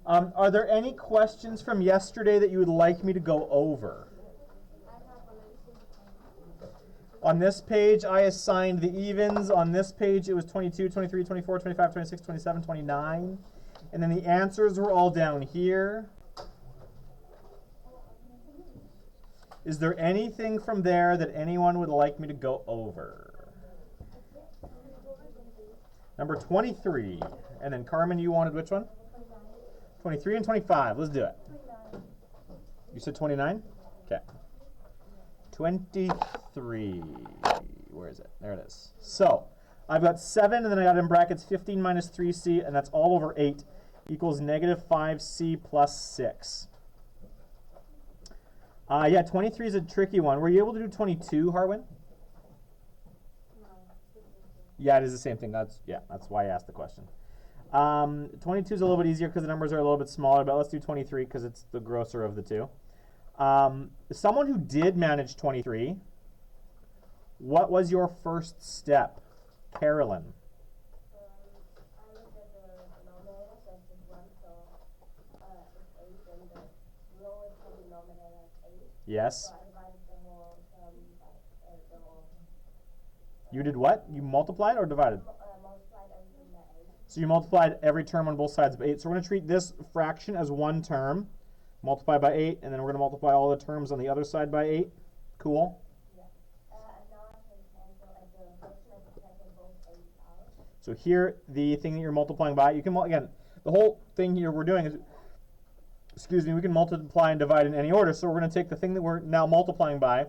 Are there any questions from yesterday that you would like me to go over? On this page, I assigned the evens. On this page, it was 22, 23, 24, 25, 26, 27, 29. And then the answers were all down here. Is there anything from there that anyone would like me to go over? Number 23. And then Carmen, you wanted which one? 23 and 25. Let's do it. 29. You said 29? Okay. 23. Where is it? There it is. So I've got 7, and then I got in brackets 15 minus 3c, and that's all over 8, equals negative 5c plus 6. Yeah, 23 is a tricky one. Were you able to do 22, Harwin? No. Yeah, it is the same thing. That's why I asked the question. 22 is a little bit easier because the numbers are a little bit smaller, but let's do 23 because it's the grosser of the two. Someone who did manage 23, what was your first step? Carolyn. I looked at the denominator, so it's just 1, so it's 8, and the lowest denominator is 8. Yes. So I divided the whole term by the whole. You did what? You multiplied or divided? Multiplied everything by 8. So you multiplied every term on both sides by 8. So we're going to treat this fraction as one term, multiply by 8, and then we're going to multiply all the terms on the other side by 8. Cool. Yeah. And now I can cancel at the first and the second both 8 out. So here, the thing that you're multiplying by, you can, again, the whole thing here we're doing is, we can multiply and divide in any order. So we're going to take the thing that we're now multiplying by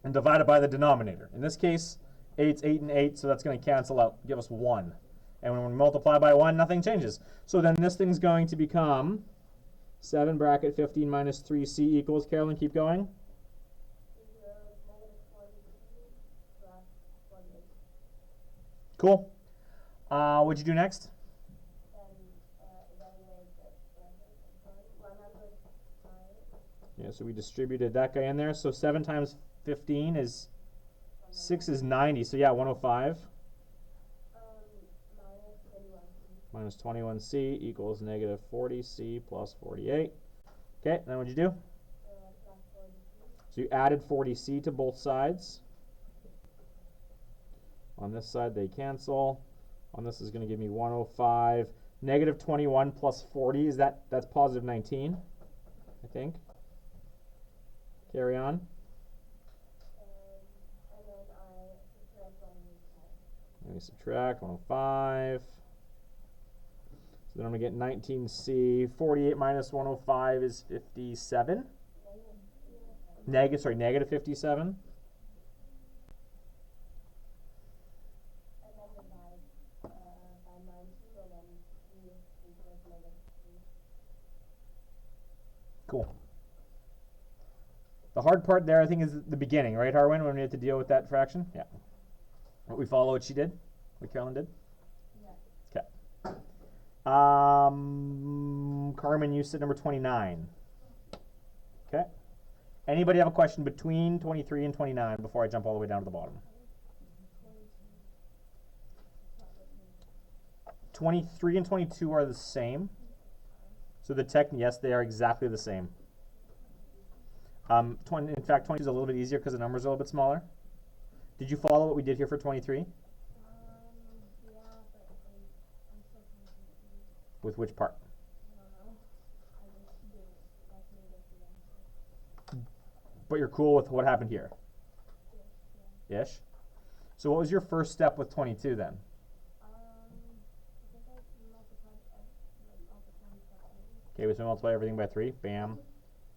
and divide it by the denominator. In this case, 8's 8 and 8, so that's going to cancel out, give us 1. And when we multiply by 1, nothing changes. So then this thing's going to become 7 bracket 15 minus 3c equals, Carolyn, keep going. Negative 40 plus 48. Cool. What'd you do next? Then evaluate the 105. Yeah, so we distributed that guy in there. So 7 times 15 is 6 is 90. So yeah, 105 minus 21c equals negative 40c plus 48. Okay, then what'd you do? Plus 40. So you added 40c to both sides. On this side they cancel. On this is going to give me 105. Negative 21 plus 40, that's positive 19, I think. Carry on. And then I subtract 105. Let me subtract 105. So then I'm going to get 19c. 48 minus 105 is 57. Negative 57. And then divide by 90, and then c equals negative 3. Cool. The hard part there, I think, is the beginning, right, Harwin, when we had to deal with that fraction? Yeah. We follow what she did? What Carolyn did? Yeah. Okay. Carmen, you said number 29. Okay. Anybody have a question between 23 and 29 before I jump all the way down to the bottom? 23 and 22 are the same. So yes, they are exactly the same. In fact, 22 is a little bit easier because the numbers are a little bit smaller. Did you follow what we did here for 23? Yeah, but I'm still confused. With which part? I don't know. I just did calculated the answer. But you're cool with what happened here? Yeah. Ish. So what was your first step with 22 then? I think I multiplied all the terms by 8. Okay, so we multiply everything by 3. Bam,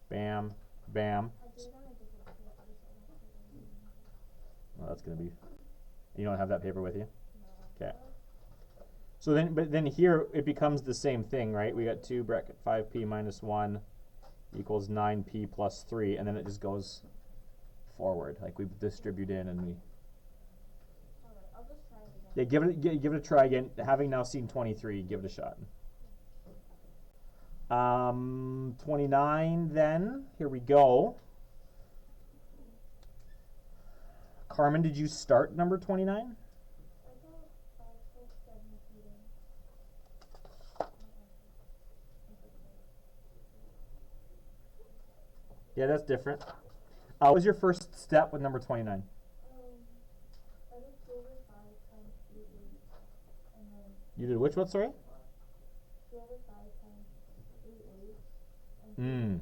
bam, bam. I did on a different paper, so Well, that's going to be... You don't have that paper with you? no. Okay. So then here it becomes the same thing, right? We got 2 bracket 5p minus 1 equals 9p plus 3, and then it just goes forward. Like we distribute in and we... Alright, I'll just try it again. Yeah, give it a try again. Having now seen 23, give it a shot. 29 then. Here we go. Carmen, did you start number 29? I thought 5, 6, 7 feet in. Yeah, that's different. What was your first step with number 29? I did 2/5 times 3/8. And then You did which one, sorry? 2/5 times 3/8.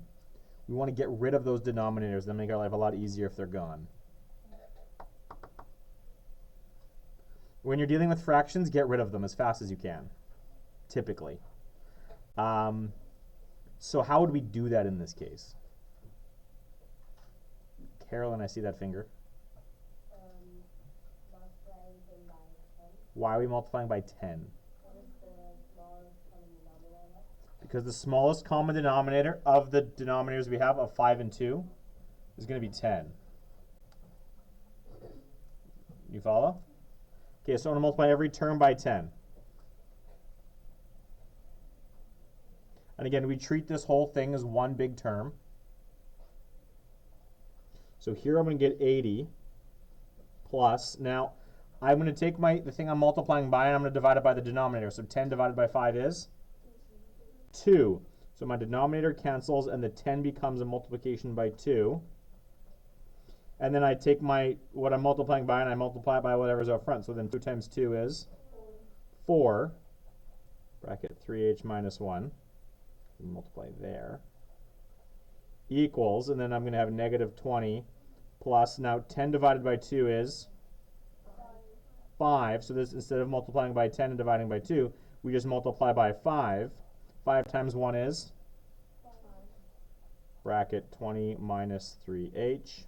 We want to get rid of those denominators. That make our life a lot easier if they're gone. When you're dealing with fractions, get rid of them as fast as you can, typically. So how would we do that in this case? Carolyn, I see that finger. Multiplying them by 10. Why are we multiplying by 10? What is the smallest common denominator? Because the smallest common denominator of the denominators we have of 5 and 2 is going to be 10. You follow? Okay, so I'm going to multiply every term by 10. And again, we treat this whole thing as one big term. So here I'm going to get 80 plus. Now, I'm going to take the thing I'm multiplying by and I'm going to divide it by the denominator. So 10 divided by 5 is 2. So my denominator cancels and the 10 becomes a multiplication by 2. And then I take what I'm multiplying by and I multiply it by whatever's up front. So then 2 times 2 is 4. Bracket 3h minus 1. Multiply there. Equals, and then I'm going to have negative 20 plus. Now 10 divided by 2 is 5. So this, instead of multiplying by 10 and dividing by 2, we just multiply by 5. 5 times 1 is? 5. Bracket 20 minus 3h.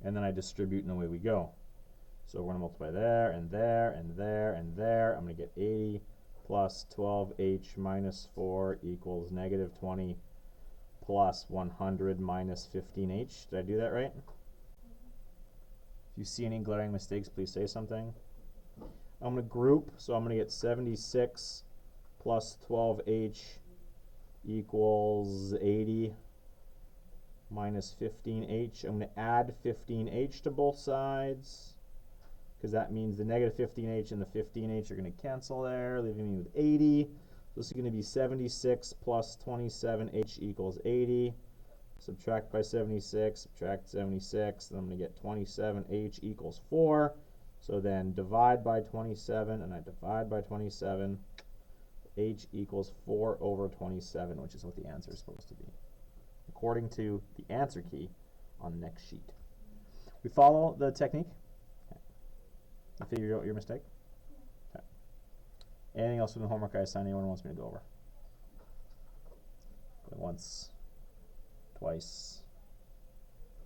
And then I distribute and away we go. So we're going to multiply there and there and there and there. I'm going to get 80 plus 12h minus 4 equals negative 20 plus 100 minus 15h. Did I do that right? If you see any glaring mistakes, please say something. I'm going to group, so I'm going to get 76 plus 12h equals 80 minus 15h. I'm going to add 15h to both sides, because that means the negative 15h and the 15h are going to cancel there, leaving me with 80. So this is going to be 76 plus 27h equals 80. Subtract by 76, subtract 76, then I'm going to get 27h equals 4. So then divide by 27, and I divide by 27. H equals 4 over 27, which is what the answer is supposed to be, according to the answer key on the next sheet. We follow the technique? You figured out your mistake? Okay. Anything else from the homework I assigned anyone wants me to go over? Going once, twice,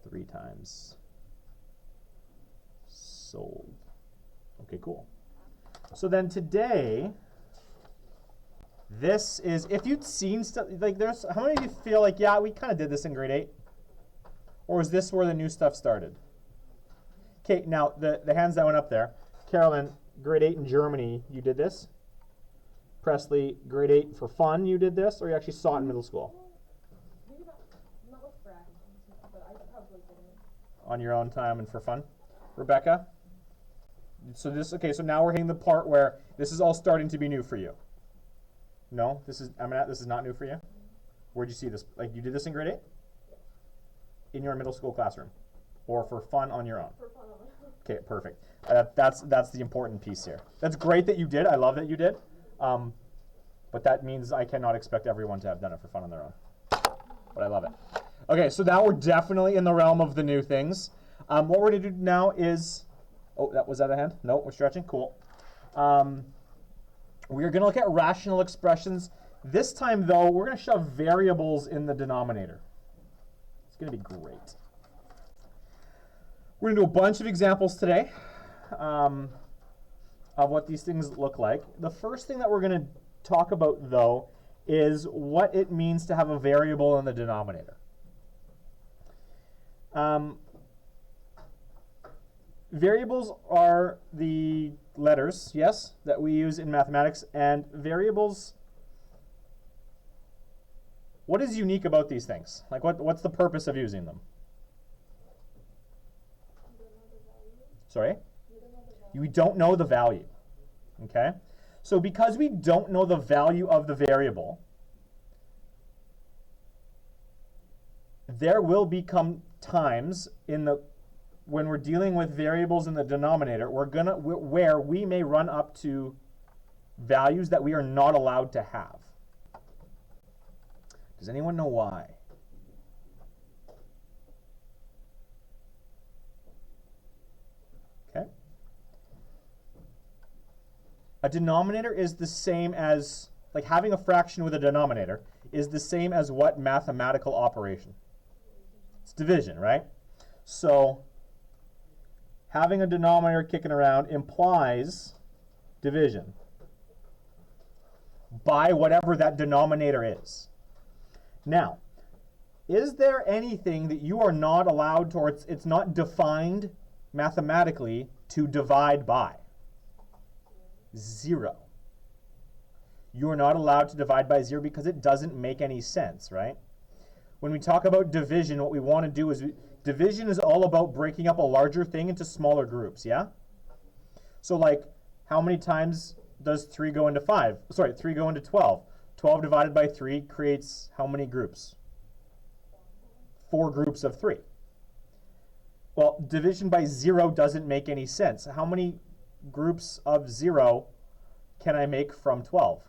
3 times. Sold. Okay, cool. So then today, this is, if you'd seen stuff, like how many of you feel like, yeah, we kind of did this in grade 8? Or is this where the new stuff started? Okay, now the hands that went up there. Carolyn, grade 8 in Germany, you did this? Presley, grade 8 for fun, you did this? Or you actually saw it in middle school? Maybe not with fractions, but I probably did it. On your own time and for fun? Rebecca? So now we're hitting the part where this is all starting to be new for you. No? This is not new for you? Where'd you see this? Like, you did this in grade 8? In your middle school classroom? Or for fun on your own? For fun on my own. Okay, perfect. That's the important piece here. That's great that you did. I love that you did. But that means I cannot expect everyone to have done it for fun on their own. But I love it. Okay, so now we're definitely in the realm of the new things. What we're going to do now is... Oh, was that a hand? No, we're stretching. Cool. We are going to look at rational expressions. This time, though, we're going to shove variables in the denominator. It's going to be great. We're going to do a bunch of examples today of what these things look like. The first thing that we're going to talk about, though, is what it means to have a variable in the denominator. Variables are the letters, yes, that we use in mathematics, and variables, what is unique about these things? Like, what's the purpose of using them? Sorry? We don't know the value. Okay? So because we don't know the value of the variable, there will become times when we're dealing with variables in the denominator, where we may run up to values that we are not allowed to have. Does anyone know why? Okay. A denominator is the same as, like having a fraction with a denominator is the same as what mathematical operation? It's division, right? So having a denominator kicking around implies division by whatever that denominator is. Now, is there anything that you are not allowed to, or it's not defined mathematically to divide by? Zero. You are not allowed to divide by zero because it doesn't make any sense, right? When we talk about division, what we want to do is, division is all about breaking up a larger thing into smaller groups, yeah? So like, how many times does 3 go into 5? Sorry, 3 go into 12. 12 divided by 3 creates how many groups? 4 groups of 3. Well, division by 0 doesn't make any sense. How many groups of 0 can I make from 12?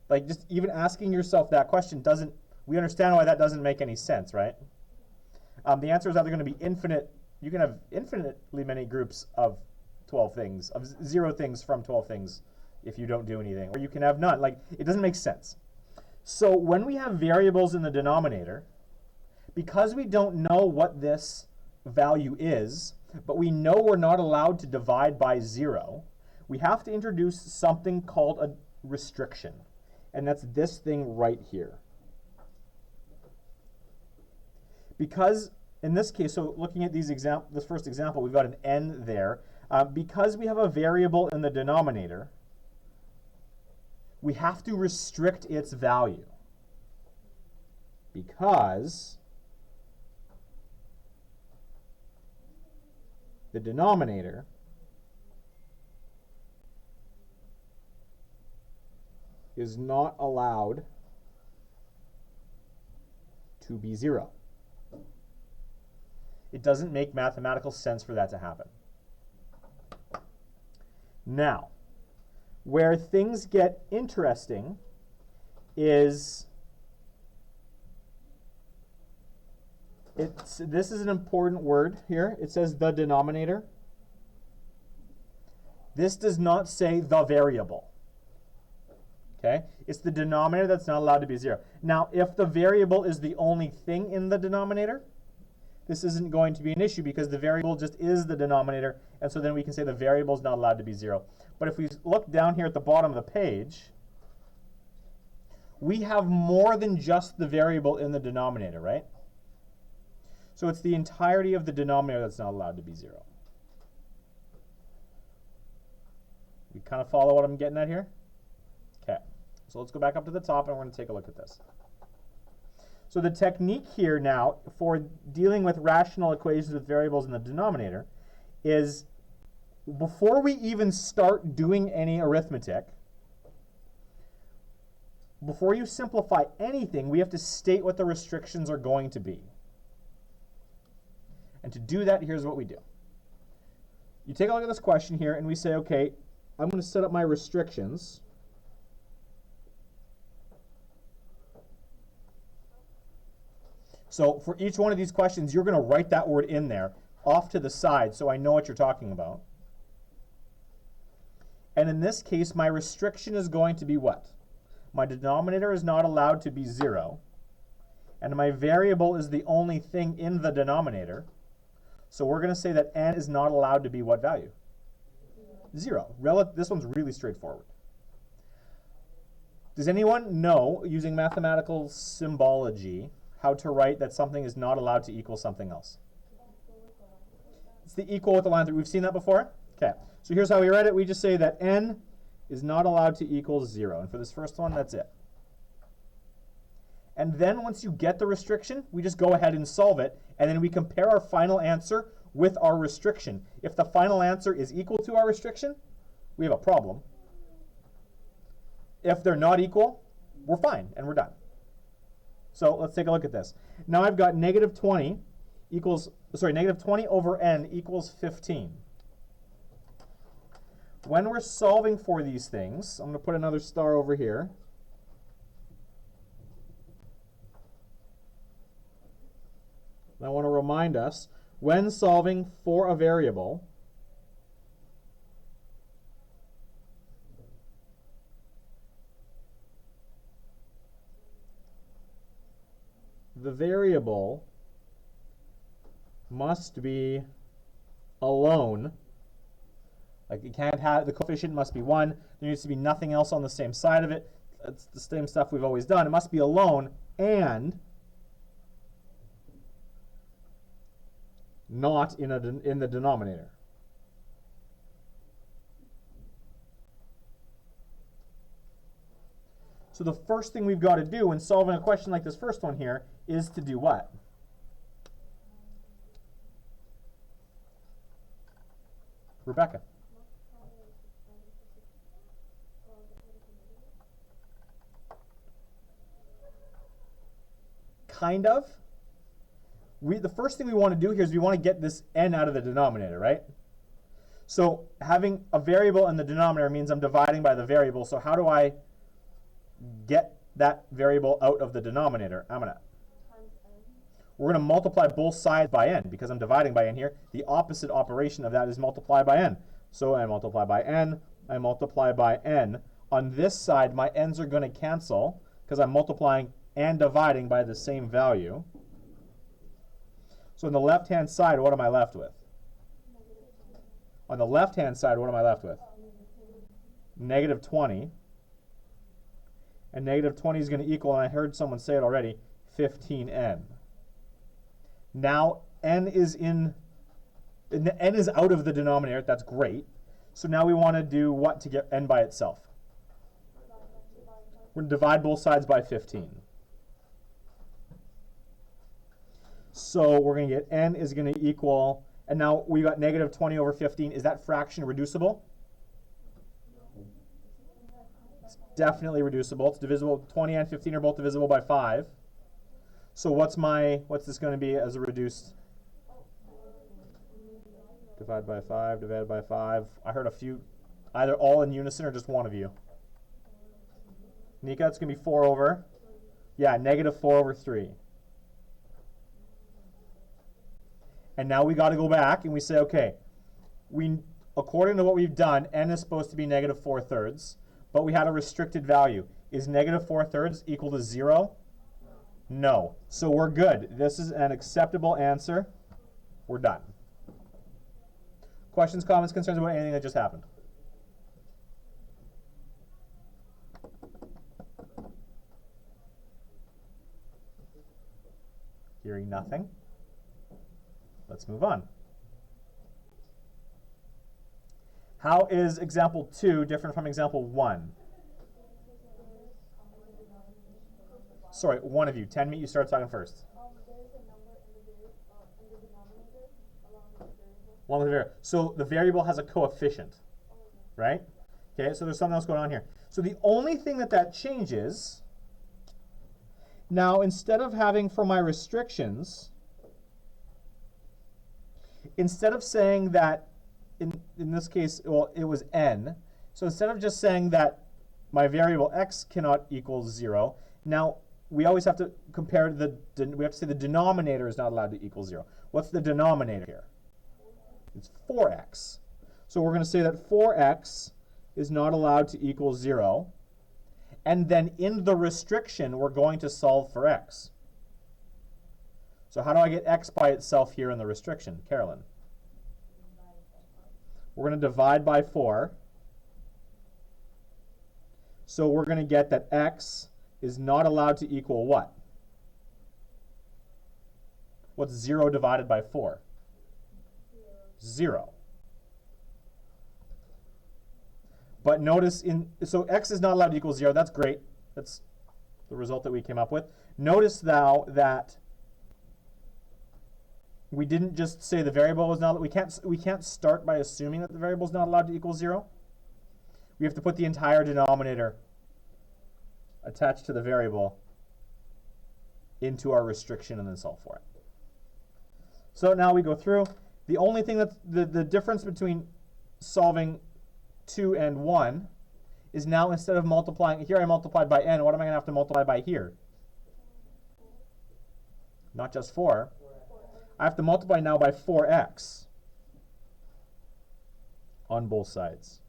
Like, just even asking yourself that question doesn't, we understand why that doesn't make any sense, right? The answer is either going to be infinite. You can have infinitely many groups of 12 things, of 0 things from 12 things if you don't do anything, or you can have none. Like, it doesn't make sense. So when we have variables in the denominator, because we don't know what this value is, but we know we're not allowed to divide by 0, we have to introduce something called a restriction. And that's this thing right here. Because in this case, so looking at this first example, we've got an n there. Because we have a variable in the denominator, we have to restrict its value. Because the denominator is not allowed to be 0. It doesn't make mathematical sense for that to happen. Now, where things get interesting is this is an important word here. It says the denominator. This does not say the variable. Okay? It's the denominator that's not allowed to be 0. Now, if the variable is the only thing in the denominator, this isn't going to be an issue because the variable just is the denominator, and so then we can say the variable is not allowed to be 0. But if we look down here at the bottom of the page, we have more than just the variable in the denominator, right? So it's the entirety of the denominator that's not allowed to be 0. You kind of follow what I'm getting at here? Okay. So let's go back up to the top and we're going to take a look at this. So the technique here now for dealing with rational equations with variables in the denominator is, before we even start doing any arithmetic, before you simplify anything, we have to state what the restrictions are going to be. And to do that, here's what we do. You take a look at this question here and we say, okay, I'm going to set up my restrictions. So for each one of these questions, you're going to write that word in there off to the side so I know what you're talking about. And in this case, my restriction is going to be what? My denominator is not allowed to be 0. And my variable is the only thing in the denominator. So we're going to say that n is not allowed to be what value? 0. This one's really straightforward. Does anyone know, using mathematical symbology, how to write that something is not allowed to equal something else? It's the equal with the line through. We've seen that before? Okay. So here's how we write it. We just say that n is not allowed to equal 0. And for this first one, that's it. And then once you get the restriction, we just go ahead and solve it. And then we compare our final answer with our restriction. If the final answer is equal to our restriction, we have a problem. If they're not equal, we're fine and we're done. So let's take a look at this. Now I've got negative 20 over n equals 15. When we're solving for these things, I'm going to put another star over here. I want to remind us, when solving for a variable, the variable must be alone. Like, it can't have, the coefficient must be 1. There needs to be nothing else on the same side of it. It's the same stuff we've always done. It must be alone and not in the denominator. So the first thing we've got to do when solving a question like this first one here is to do what? Rebecca. Kind of. The first thing we want to do here is we want to get this n out of the denominator, right? So having a variable in the denominator means I'm dividing by the variable. So how do I get that variable out of the denominator? We're going to multiply both sides by n because I'm dividing by n here. The opposite operation of that is multiply by n. So I multiply by n, I multiply by n. On this side, my n's are going to cancel because I'm multiplying and dividing by the same value. So on the left-hand side, what am I left with? On the left-hand side, what am I left with? Negative 20. And negative 20 is going to equal, and I heard someone say it already, 15n. Now n is out of the denominator. That's great. So now we want to do what to get n by itself? We're going to divide both sides by 15. So we're going to get n is going to equal, and now we got negative 20 over 15. Is that fraction reducible? It's definitely reducible. It's divisible. 20 and 15 are both divisible by 5. So what's this going to be as a reduced? Divide by 5, divided by 5. I heard a few, either all in unison or just one of you. Nika, it's going to be 4 over. Yeah, negative 4 over 3. And now we got to go back and we say, okay, according to what we've done, n is supposed to be negative 4/3, but we had a restricted value. Is negative 4/3 equal to 0? No. So we're good. This is an acceptable answer. We're done. Questions, comments, concerns about anything that just happened? Hearing nothing. Let's move on. How is example 2 different from example 1? Sorry, one of you. 10 me, you start talking first. There's a number in the denominator along with the variable. Along with the variable. So the variable has a coefficient, right? Okay, so there's something else going on here. So the only thing that changes, now instead of having for my restrictions, instead of saying that, in this case, well, it was n, so instead of just saying that my variable x cannot equal 0, now we always have to compare we have to say the denominator is not allowed to equal 0. What's the denominator here? It's 4x. So we're going to say that 4x is not allowed to equal 0. And then in the restriction, we're going to solve for x. So how do I get x by itself here in the restriction? Carolyn? We're going to divide by 4. So we're going to get that x is not allowed to equal what? What's 0 divided by 4? 0. But notice, so x is not allowed to equal 0. That's great. That's the result that we came up with. Notice now that we didn't just say the variable was not, we can't start by assuming that the variable is not allowed to equal 0. We have to put the entire denominator attached to the variable into our restriction and then solve for it. So now we go through. The only thing that's the difference between solving 2 and 1 is now instead of multiplying, here I multiplied by n, what am I going to have to multiply by here? Not just 4. I have to multiply now by 4x on both sides.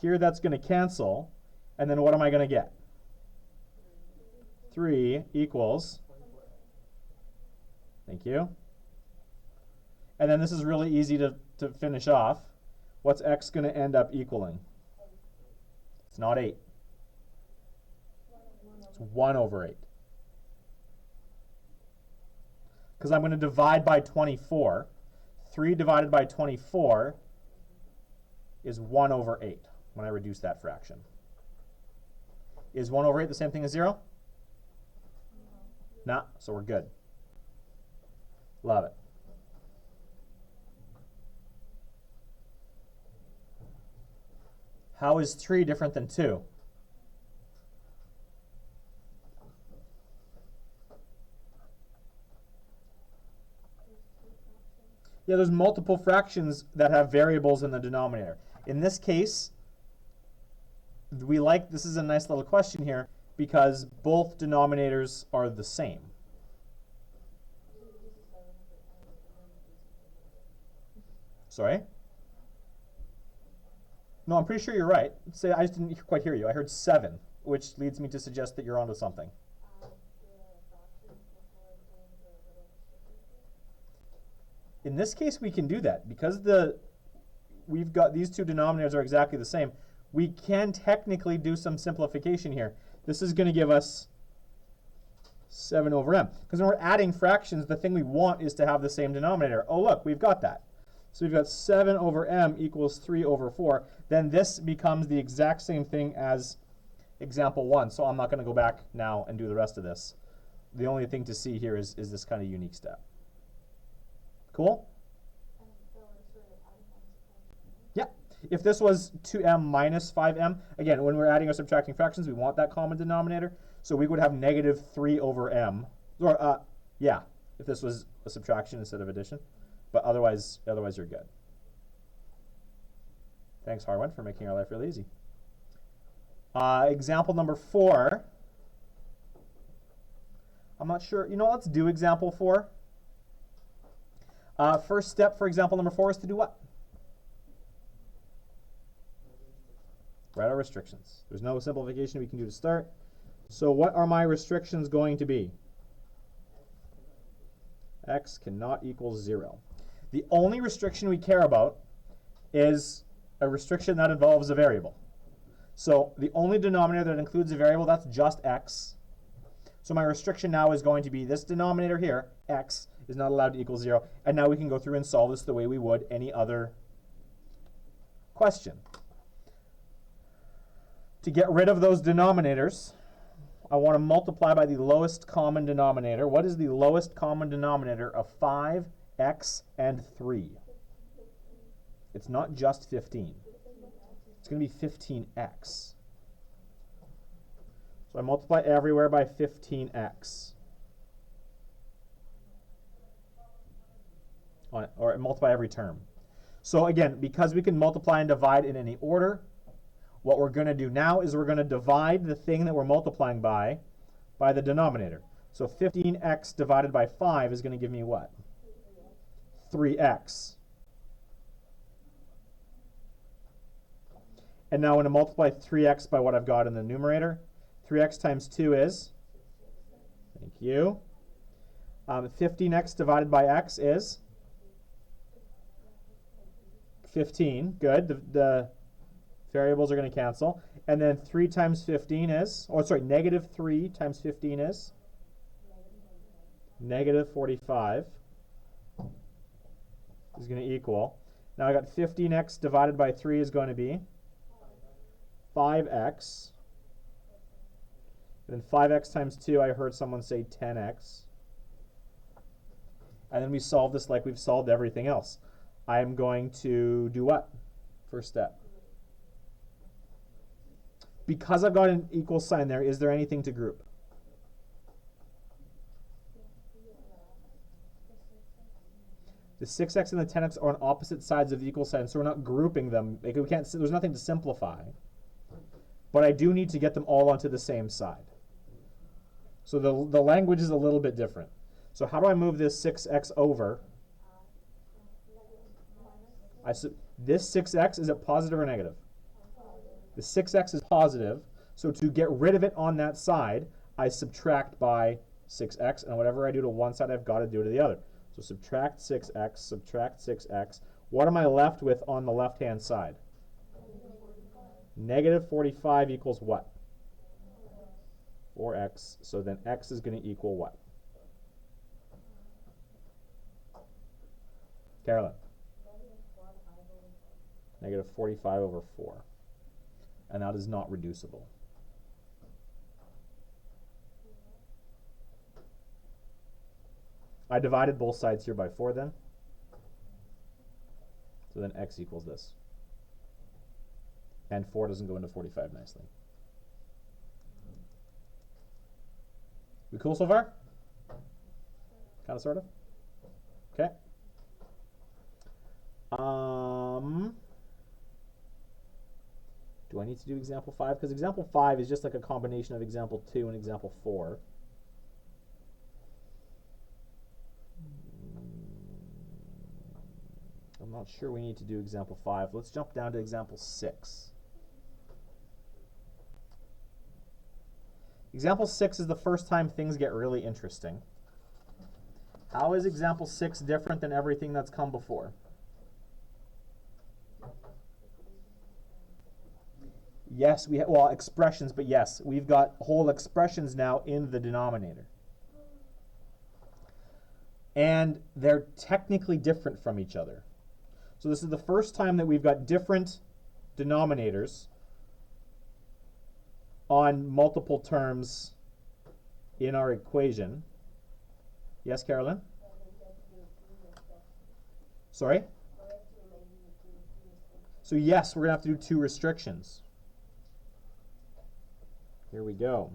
Here that's going to cancel, and then what am I going to get? 3 equals, thank you. And then this is really easy to finish off. What's x going to end up equaling? It's not 8. It's 1 over 8. Because I'm going to divide by 24. 3 divided by 24 is 1 over 8 when I reduce that fraction. Is 1 over 8 the same thing as 0? No. Nah, so we're good. Love it. How is 3 different than 2? Yeah, there's multiple fractions that have variables in the denominator. In this case, this is a nice little question here because both denominators are the same. Sorry? No, I'm pretty sure you're right. I just didn't quite hear you. I heard 7, which leads me to suggest that you're onto something. In this case, we can do that. Because we've got these two denominators are exactly the same, we can technically do some simplification here. This is going to give us 7 over m. Because when we're adding fractions, the thing we want is to have the same denominator. Oh, look, we've got that. So we've got 7 over m equals 3 over 4. Then this becomes the exact same thing as example 1. So I'm not going to go back now and do the rest of this. The only thing to see here is this kind of unique step. Cool? Yeah. If this was 2m minus 5m, again, when we're adding or subtracting fractions, we want that common denominator. So we would have negative 3 over m. Or, yeah, if this was a subtraction instead of addition. But otherwise you're good. Thanks, Harwin, for making our life really easy. Example number 4. I'm not sure. Let's do example 4. First step for example number 4 is to do what? Write our restrictions. There's no simplification we can do to start. So what are my restrictions going to be? X cannot equal 0. The only restriction we care about is a restriction that involves a variable. So the only denominator that includes a variable, that's just x. So my restriction now is going to be this denominator here, x, is not allowed to equal 0. And now we can go through and solve this the way we would any other question. To get rid of those denominators, I want to multiply by the lowest common denominator. What is the lowest common denominator of 5, x, and 3? It's not just 15. It's going to be 15x. So I multiply everywhere by 15x. Or multiply every term. So again, because we can multiply and divide in any order, what we're going to do now is we're going to divide the thing that we're multiplying by the denominator. So 15x divided by 5 is going to give me what? 3x. And now I'm going to multiply 3x by what I've got in the numerator. 3x times 2 is? Thank you. 15x divided by x is? 15. Good. The variables are going to cancel. And then 3 times 15 is? Negative 3 times 15 is? Negative 45 is going to equal. Now I got 15x divided by 3 is going to be 5x. And then 5x times 2, I heard someone say 10x. And then we solve this like we've solved everything else. I'm going to do what? First step. Because I've got an equal sign there, is there anything to group? The 6x and the 10x are on opposite sides of the equal sign, so we're not grouping them. Like we can't. There's nothing to simplify. But I do need to get them all onto the same side. So the language is a little bit different. So how do I move this 6x over? This 6x, is it positive or negative? The 6x is positive, so to get rid of it on that side, I subtract by 6x, and whatever I do to one side, I've got to do to the other. So subtract 6x, subtract 6x. What am I left with on the left-hand side? Negative 45 equals what? 4x, so then x is going to equal what? Carolyn? Negative 45 over 4. And that is not reducible. I divided both sides here by 4 then. So then x equals this. And 4 doesn't go into 45 nicely. We cool so far? Kind of, sort of? Okay. Do I need to do example 5? Because example 5 is just like a combination of example 2 and example 4. I'm not sure we need to do example 5. Let's jump down to example 6. Example 6 is the first time things get really interesting. How is example 6 different than everything that's come before? Yes, well, expressions, but yes, we've got whole expressions now in the denominator. And they're technically different from each other. So this is the first time that we've got different denominators on multiple terms in our equation. Yes, Carolyn? Sorry? So yes, we're going to have to do 2 restrictions. Here we go.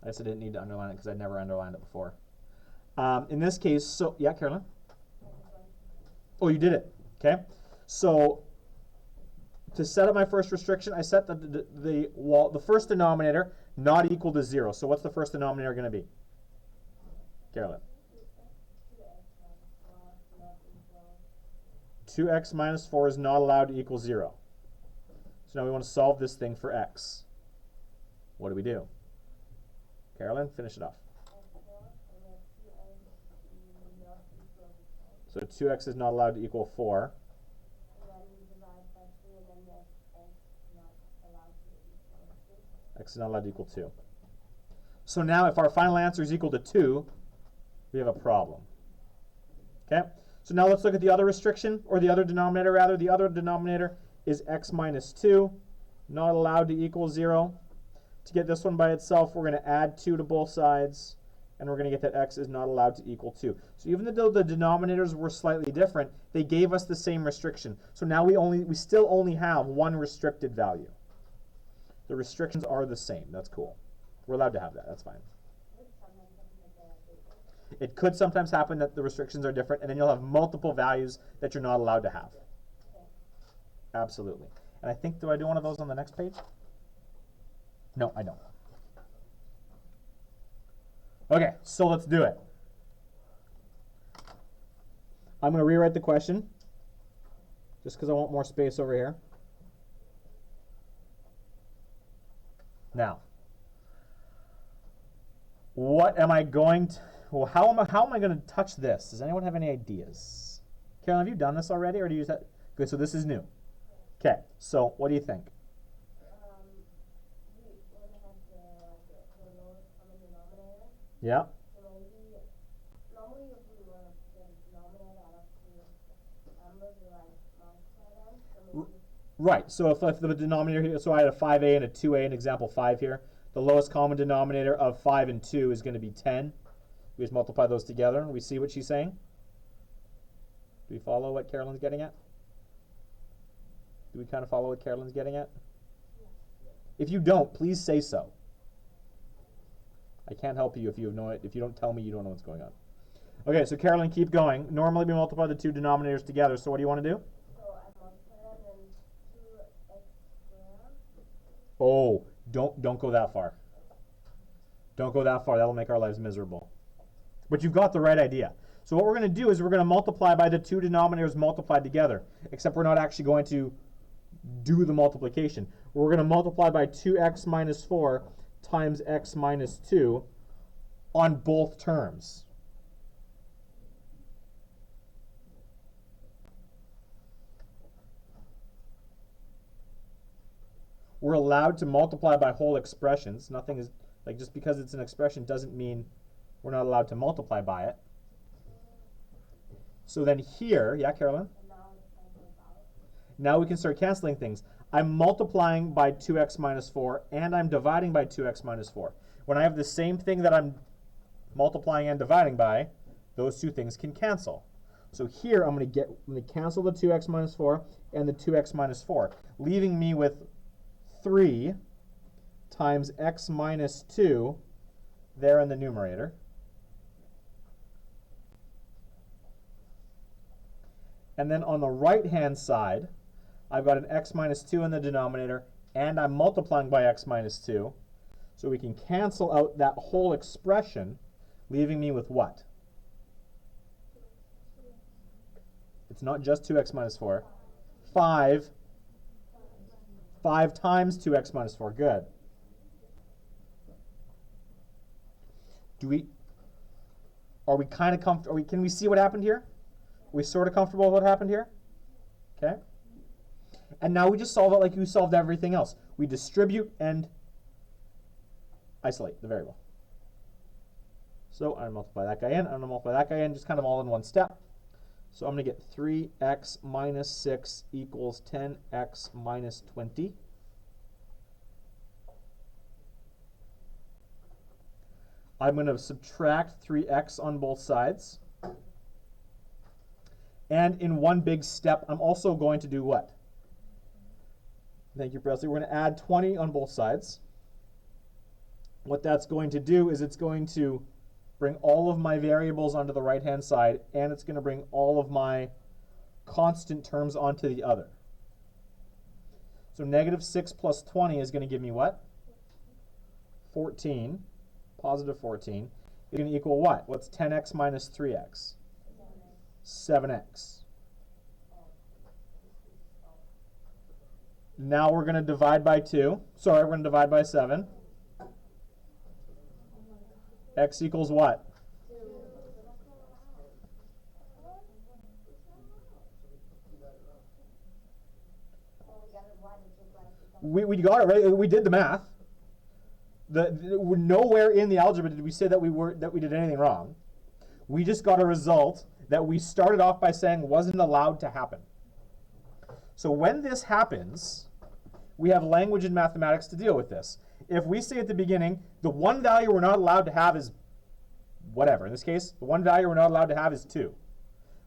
I guess I didn't need to underline it because I'd never underlined it before. In this case, so yeah, Carolyn? Oh, you did it. Okay. So to set up my first restriction, I set the first denominator not equal to 0. So what's the first denominator going to be? Carolyn? 2x minus 4 is not allowed to equal 0. So now we want to solve this thing for x. What do? Carolyn, finish it off. So 2x is not allowed to equal 4. X is not allowed to equal 2. So now if our final answer is equal to 2, we have a problem. Okay? So now let's look at the other restriction, or the other denominator rather. The other denominator is x minus 2, not allowed to equal 0. To get this one by itself, we're going to add 2 to both sides, and we're going to get that x is not allowed to equal 2. So even though the denominators were slightly different, they gave us the same restriction. So now we still only have one restricted value. The restrictions are the same. That's cool. We're allowed to have that. That's fine. It could sometimes happen that the restrictions are different, and then you'll have multiple values that you're not allowed to have. Absolutely. And I think, do I do one of those on the next page? No, I don't. Okay, so let's do it. I'm going to rewrite the question, just because I want more space over here. Now, what am I going to, well, how am I going to touch this? Does anyone have any ideas? Carolyn, have you done this already, or do you use that? Good, so this is new. Okay, so what do you think? We want to have the lowest common denominator. Yeah. So maybe, normally if we want to get a denominator out of 2 numbers, we like multiply them. So maybe Right, so if the denominator here, so I had a 5a and a 2a in example 5 here. The lowest common denominator of 5 and 2 is going to be 10. We just multiply those together and we see what she's saying. Do we follow what Carolyn's getting at? Do we kind of follow what Carolyn's getting at? If you don't, please say so. I can't help you if you don't tell me you don't know what's going on. Okay, so Carolyn, keep going. Normally we multiply the two denominators together, so what do you want to do? So I multiply that and 2x squared. Oh, don't go that far. Don't go that far. That'll make our lives miserable. But you've got the right idea. So what we're going to do is we're going to multiply by the two denominators multiplied together, except we're not actually going to do the multiplication. We're going to multiply by 2x minus 4 times x minus 2 on both terms. We're allowed to multiply by whole expressions. Nothing is, like, just because it's an expression doesn't mean we're not allowed to multiply by it. So then here, yeah, Carolyn? And now it's canceled out. Now we can start canceling things. I'm multiplying by 2x minus 4, and I'm dividing by 2x minus 4. When I have the same thing that I'm multiplying and dividing by, those two things can cancel. So here I'm going to cancel the 2x minus 4 and the 2x minus 4, leaving me with 3 times x minus 2 there in the numerator. And then on the right-hand side, I've got an x minus 2 in the denominator, and I'm multiplying by x minus 2. So we can cancel out that whole expression, leaving me with what? It's not just 2x minus 4. 5 times 2x minus 4. Good. Are we kind of comfortable? Can we see what happened here? Are we sort of comfortable with what happened here? Okay. And now we just solve it like we solved everything else. We distribute and isolate the variable. So I'm going to multiply that guy in, I'm going to multiply that guy in, just kind of all in one step. So I'm going to get 3x minus 6 equals 10x minus 20. I'm going to subtract 3x on both sides. And in one big step, I'm also going to do what? Thank you, Presley. We're going to add 20 on both sides. What that's going to do is it's going to bring all of my variables onto the right-hand side, and it's going to bring all of my constant terms onto the other. So negative 6 plus 20 is going to give me what? 14. Positive 14. It's going to equal what? What's 10x minus 3x? 7x. Now we're going to divide by 2. Sorry, we're going to divide by 7. X equals what? 2. We got it right. We did the math. Nowhere in the algebra did we say that we did anything wrong. We just got a result that we started off by saying wasn't allowed to happen. So when this happens, we have language in mathematics to deal with this. If we say at the beginning, the one value we're not allowed to have is whatever. In this case, the one value we're not allowed to have is 2.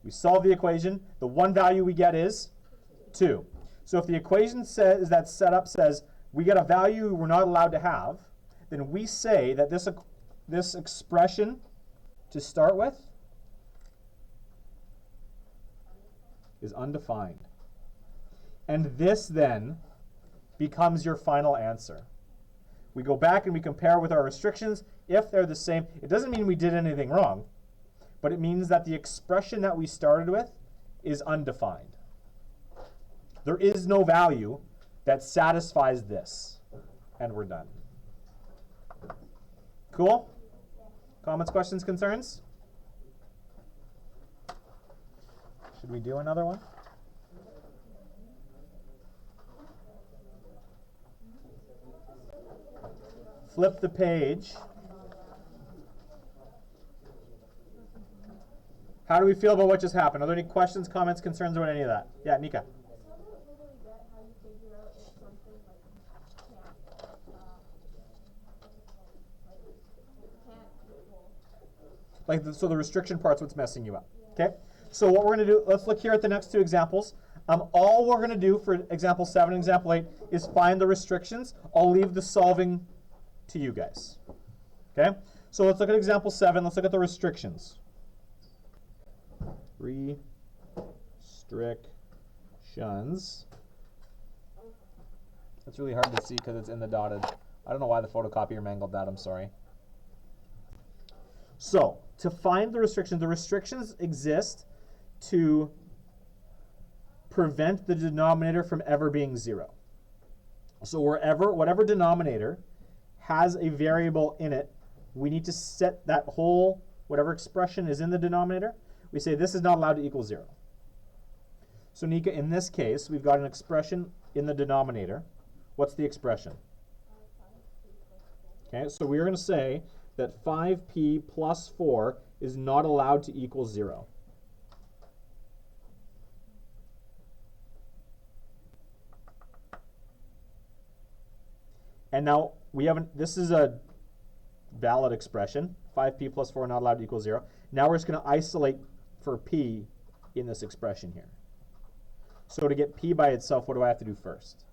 We solve the equation. The one value we get is 2. So if the equation says that setup says we get a value we're not allowed to have, then we say that this expression to start with is undefined. And this then becomes your final answer. We go back and we compare with our restrictions. If they're the same, it doesn't mean we did anything wrong, but it means that the expression that we started with is undefined. There is no value that satisfies this, and we're done. Cool? Comments, questions, concerns? Should we do another one? Flip the page. How do we feel about what just happened? Are there any questions, comments, concerns about any of that? Yeah, Nika. So the restriction part's what's messing you up. Okay? So what we're going to do, let's look here at the next two examples. All we're going to do for example 7 and example 8 is find the restrictions. I'll leave the solving to you guys. Okay? So let's look at example 7. Let's look at the restrictions. restrictions. It's really hard to see because it's in the dotted. I don't know why the photocopier mangled that, I'm sorry. So, to find the restrictions exist to prevent the denominator from ever being 0. So whatever denominator has a variable in it, we need to set that whole, whatever expression is in the denominator, we say this is not allowed to equal 0. So Nika, in this case, we've got an expression in the denominator. What's the expression? Okay, so we're going to say that 5p plus 4 is not allowed to equal 0. And now this is a valid expression. 5p plus 4 not allowed to equal 0. Now we're just going to isolate for p in this expression here. So to get p by itself, what do I have to do first?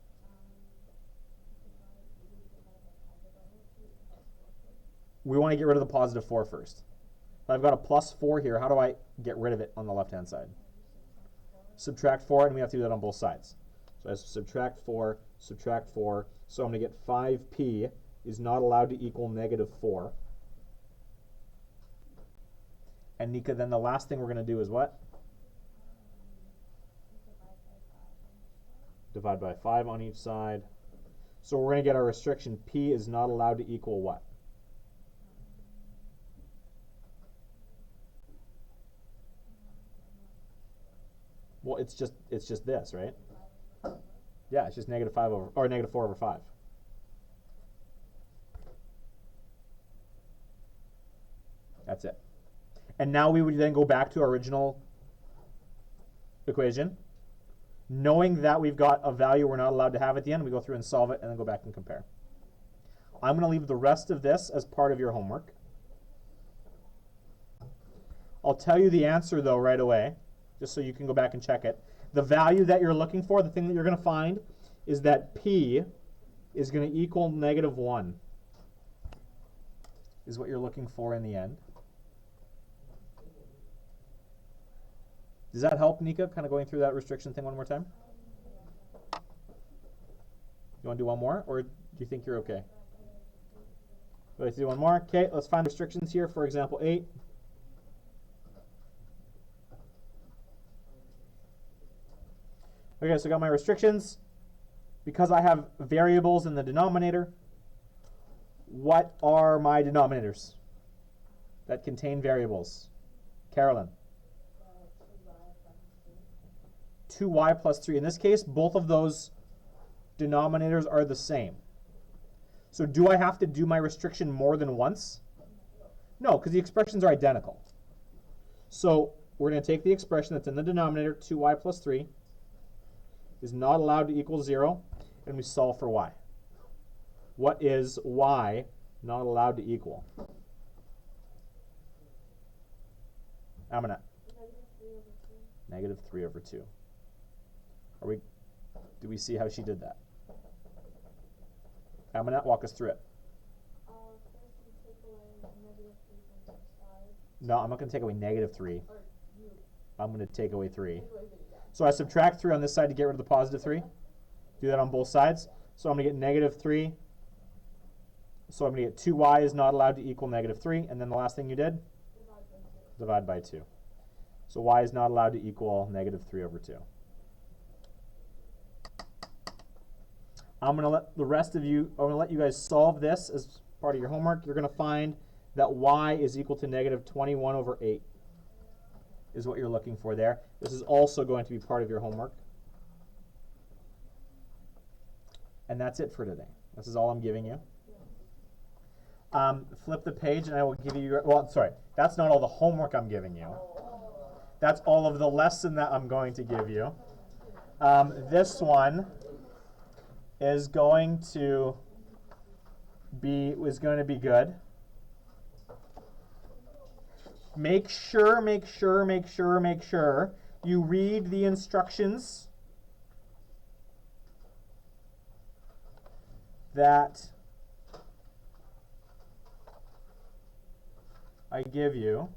We want to get rid of the positive 4 first. If I've got a plus 4 here, how do I get rid of it on the left-hand side? Subtract 4, and we have to do that on both sides. So I subtract 4, subtract 4. So I'm going to get 5p is not allowed to equal negative 4. And Nika, then the last thing we're going to do is what? Divide by 5 on each side. So we're going to get our restriction p is not allowed to equal what? Well, it's just this, right? Yeah, it's just negative 4 over 5. That's it. And now we would then go back to our original equation. Knowing that we've got a value we're not allowed to have at the end, we go through and solve it and then go back and compare. I'm going to leave the rest of this as part of your homework. I'll tell you the answer, though, right away, just so you can go back and check it. The value that you're looking for, the thing that you're going to find, is that p is going to equal negative 1, is what you're looking for in the end. Does that help, Nika, kind of going through that restriction thing one more time? You want to do one more, or do you think you're okay? Let's do one more. Okay, let's find restrictions here. For example, 8. Okay, so I got my restrictions. Because I have variables in the denominator, what are my denominators that contain variables? Carolyn? 2y plus 3. In this case, both of those denominators are the same. So do I have to do my restriction more than once? No, because the expressions are identical. So we're going to take the expression that's in the denominator, 2y plus 3, is not allowed to equal 0, and we solve for y. What is y not allowed to equal? Amanat. Negative 3 over 2. Do we see how she did that? Amanat, walk us through it. First you take away negative 3 from each side. No, I'm not going to take away negative 3. Or you. I'm going to take away 3. Take away 3, yeah. So I subtract 3 on this side to get rid of the positive 3. Do that on both sides. So I'm going to get negative 3. So I'm going to get 2y is not allowed to equal negative 3. And then the last thing you did? Divide by 2. So y is not allowed to equal negative 3 over 2. I'm going to let you guys solve this as part of your homework. You're going to find that y is equal to negative 21 over 8 is what you're looking for there. This is also going to be part of your homework. And that's it for today. This is all I'm giving you. Flip the page and I will give you your, well, sorry, that's not all the homework I'm giving you. That's all of the lesson that I'm going to give you. This one is going to be good. Make sure you read the instructions that I give you.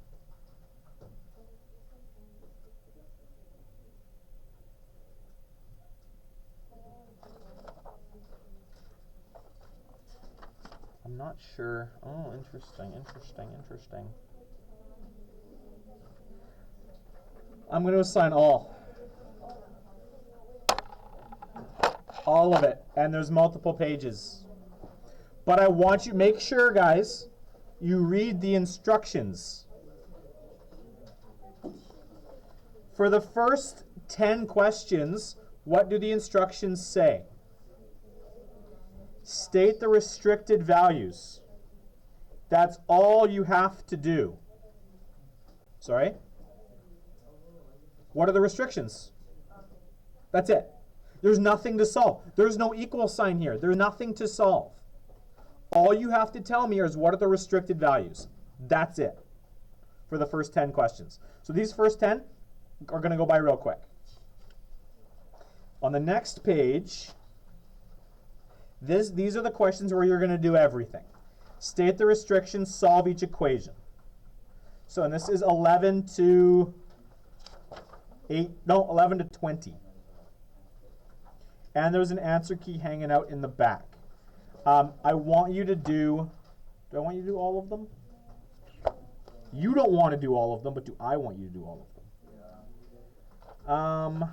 not sure. Oh, interesting, interesting, interesting. I'm going to assign all. All of it. And there's multiple pages. But I want you, make sure, guys, you read the instructions. For the first 10 questions, what do the instructions say? State the restricted values. That's all you have to do. Sorry? What are the restrictions? That's it. There's nothing to solve. There's no equal sign here. There's nothing to solve. All you have to tell me is what are the restricted values. That's it for the first 10 questions. So these first 10 are going to go by real quick. On the next page, these are the questions where you're going to do everything. State the restrictions, solve each equation. So and this is 11 to 20. And there's an answer key hanging out in the back. I want you to do I want you to do all of them? You don't want to do all of them, but do I want you to do all of them?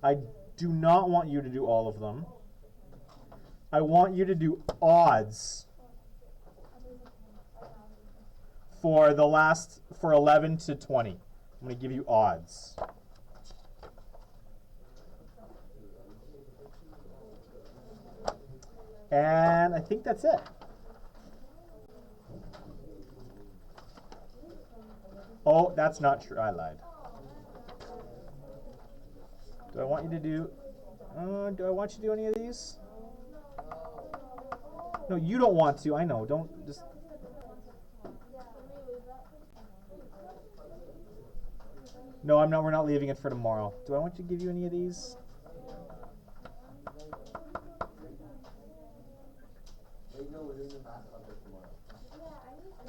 I do not want you to do all of them. I want you to do odds for 11 to 20. I'm going to give you odds. And I think that's it. Oh, that's not true. I lied. Do I want you to do... do I want you to do any of these? No, you don't want to. I know. Don't just... No, I'm not. We're not leaving it for tomorrow. Do I want to give you any of these?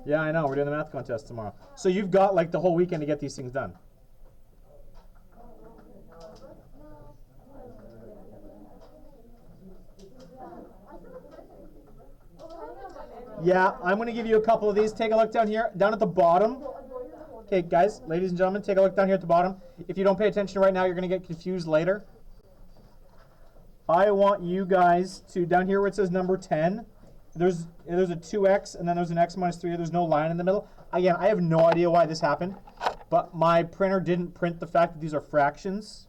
Yeah, I know. We're doing the math contest tomorrow. So you've got like the whole weekend to get these things done. Yeah, I'm going to give you a couple of these. Take a look down here, down at the bottom. Okay, guys, ladies and gentlemen, take a look down here at the bottom. If you don't pay attention right now, you're going to get confused later. I want you guys to, down here where it says number 10, there's a 2x and then there's an x minus 3. There's no line in the middle. Again, I have no idea why this happened, but my printer didn't print the fact that these are fractions.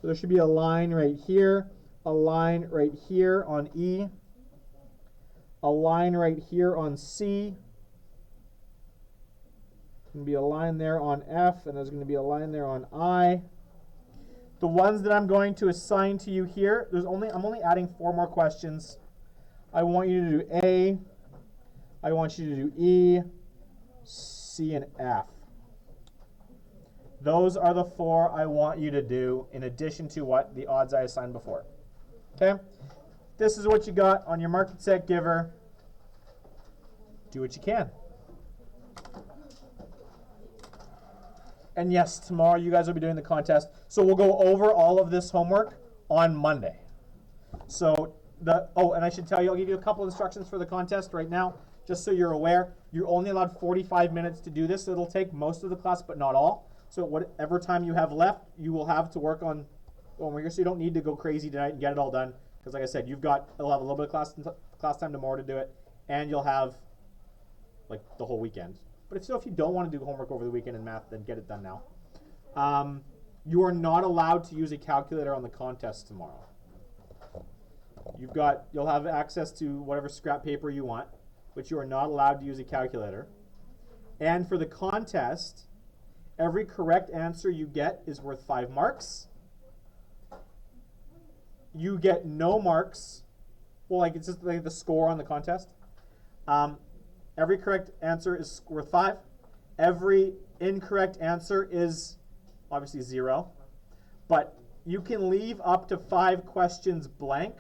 So there should be a line right here, a line right here on E, a line right here on C. There's going to be a line there on F, and there's going to be a line there on I. The ones that I'm going to assign to you here, I'm only adding 4 more questions. I want you to do A, I want you to do E, C, and F. Those are the 4 I want you to do in addition to what the odds I assigned before. Okay? This is what you got on your market set giver. Do what you can. And yes, tomorrow you guys will be doing the contest. So we'll go over all of this homework on Monday. So and I should tell you, I'll give you a couple of instructions for the contest right now, just so you're aware. You're only allowed 45 minutes to do this. So it'll take most of the class, but not all. So whatever time you have left, you will have to work on homework. So you don't need to go crazy tonight and get it all done. Because like I said, you'll have a little bit of class time tomorrow to do it, and you'll have like the whole weekend. But if you don't want to do homework over the weekend in math, then get it done now. You are not allowed to use a calculator on the contest tomorrow. You'll have access to whatever scrap paper you want, but you are not allowed to use a calculator. And for the contest, every correct answer you get is worth 5 marks. You get no marks. Well, like it's just like the score on the contest. Every correct answer is worth 5. Every incorrect answer is obviously 0. But you can leave up to 5 questions blank.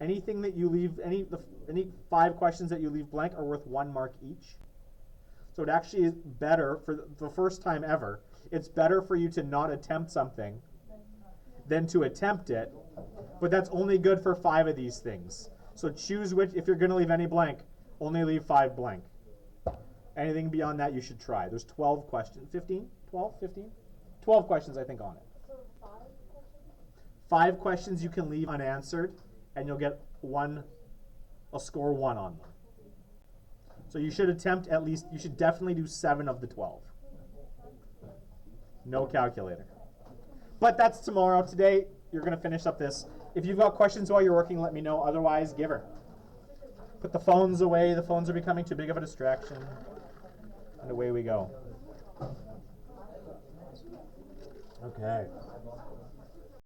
Anything that you leave, any 5 questions that you leave blank are worth 1 mark each. So it actually is better for the first time ever. It's better for you to not attempt something than to attempt it, but that's only good for 5 of these things. So choose which, if you're going to leave any blank, only leave 5 blank. Anything beyond that you should try. There's 12 questions. 15? 12? 15? 12 questions, I think, on it. So 5 questions? 5 questions you can leave unanswered, and you'll get a score 1 on them. So you should attempt at least, you should definitely do 7 of the 12. No calculator. But that's tomorrow. Today, you're going to finish up this. If you've got questions while you're working, let me know. Otherwise, give her. Put the phones away. The phones are becoming too big of a distraction. And away we go. Okay.